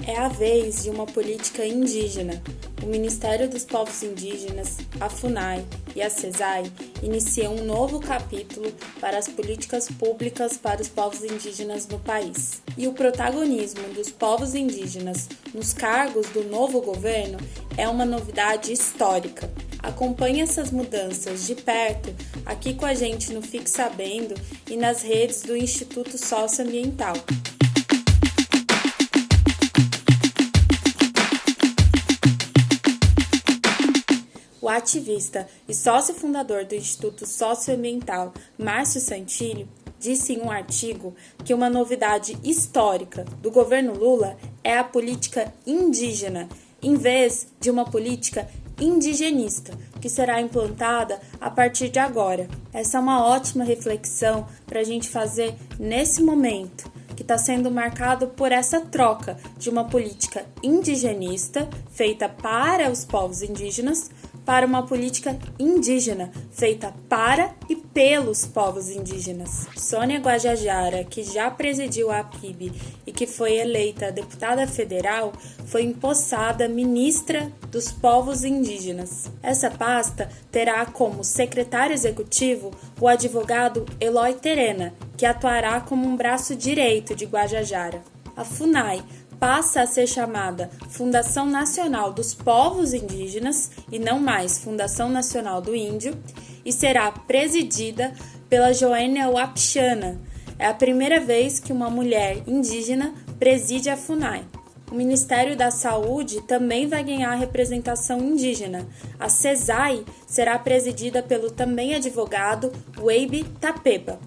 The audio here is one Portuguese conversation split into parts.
É a vez de uma política indígena. O Ministério dos Povos Indígenas, a FUNAI e a CESAI iniciam um novo capítulo para as políticas públicas para os povos indígenas no país. E o protagonismo dos povos indígenas nos cargos do novo governo é uma novidade histórica. Acompanhe essas mudanças de perto aqui com a gente no Fique Sabendo e nas redes do Instituto Socioambiental. O ativista e sócio fundador do Instituto Socioambiental, Márcio Santilli, disse em um artigo que uma novidade histórica do governo Lula é a política indígena, em vez de uma política indigenista, que será implantada a partir de agora. Essa é uma ótima reflexão para a gente fazer nesse momento, que está sendo marcado por essa troca de uma política indigenista, feita para os povos indígenas, para uma política indígena, feita para e pelos povos indígenas. Sônia Guajajara, que já presidiu a PIB e que foi eleita deputada federal, foi empossada ministra dos povos indígenas. Essa pasta terá como secretário executivo o advogado Eloy Terena, que atuará como um braço direito de Guajajara. A FUNAI passa a ser chamada Fundação Nacional dos Povos Indígenas e não mais Fundação Nacional do Índio, e será presidida pela Joênia Wapichana. É a primeira vez que uma mulher indígena preside a FUNAI. O Ministério da Saúde também vai ganhar representação indígena. A CESAI será presidida pelo também advogado Weibe Tapeba.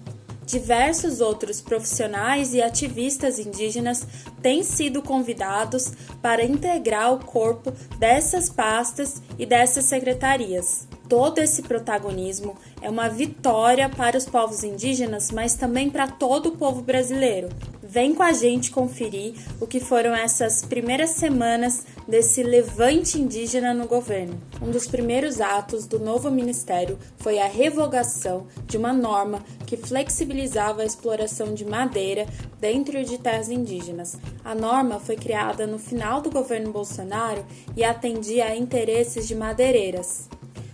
Diversos outros profissionais e ativistas indígenas têm sido convidados para integrar o corpo dessas pastas e dessas secretarias. Todo esse protagonismo é uma vitória para os povos indígenas, mas também para todo o povo brasileiro. Vem com a gente conferir o que foram essas primeiras semanas desse levante indígena no governo. Um dos primeiros atos do novo ministério foi a revogação de uma norma que flexibilizava a exploração de madeira dentro de terras indígenas. A norma foi criada no final do governo Bolsonaro e atendia a interesses de madeireiras.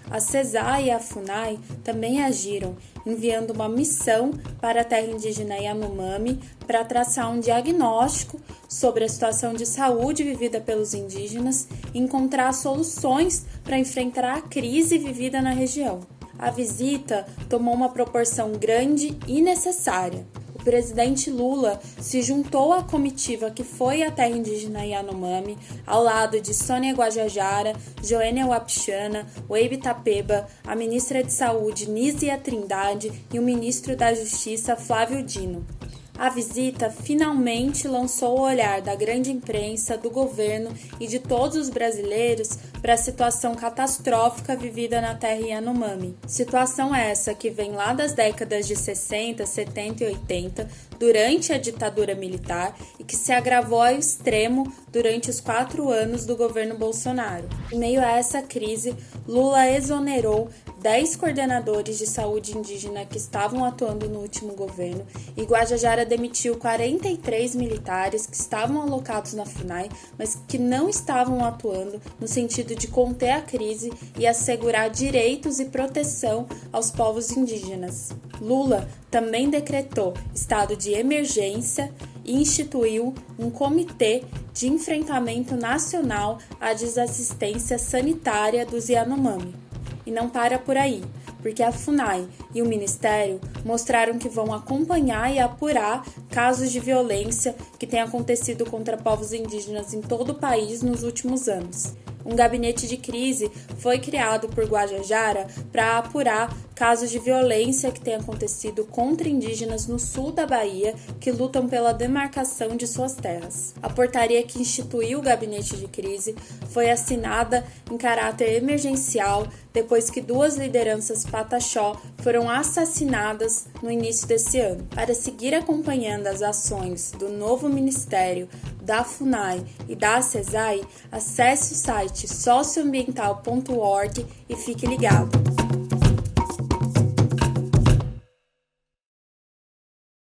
A CESAI e a FUNAI também agiram, enviando uma missão para a terra indígena Yanomami para traçar um diagnóstico sobre a situação de saúde vivida pelos indígenas e encontrar soluções para enfrentar a crise vivida na região. A visita tomou uma proporção grande e necessária. O presidente Lula se juntou à comitiva que foi à terra indígena Yanomami, ao lado de Sônia Guajajara, Joênia Wapichana, Weibe Tapeba, a ministra de Saúde Nízia Trindade e o ministro da Justiça Flávio Dino. A visita finalmente lançou o olhar da grande imprensa, do governo e de todos os brasileiros para a situação catastrófica vivida na terra Yanomami. Situação essa que vem lá das décadas de 60, 70 e 80, durante a ditadura militar e que se agravou ao extremo durante os 4 anos do governo Bolsonaro. Em meio a essa crise, Lula exonerou 10 coordenadores de saúde indígena que estavam atuando no último governo e Guajajara demitiu 43 militares que estavam alocados na FUNAI, mas que não estavam atuando no sentido de conter a crise e assegurar direitos e proteção aos povos indígenas. Lula também decretou estado de emergência e instituiu um comitê de enfrentamento nacional à desassistência sanitária dos Yanomami. E não para por aí, porque a FUNAI e o Ministério mostraram que vão acompanhar e apurar casos de violência que têm acontecido contra povos indígenas em todo o país nos últimos anos. Um gabinete de crise foi criado por Guajajara para apurar casos de violência que têm acontecido contra indígenas no sul da Bahia que lutam pela demarcação de suas terras. A portaria que instituiu o gabinete de crise foi assinada em caráter emergencial depois que 2 lideranças pataxó foram assassinadas no início desse ano. Para seguir acompanhando as ações do novo ministério, da FUNAI e da CESAI, acesse o site socioambiental.org e fique ligado.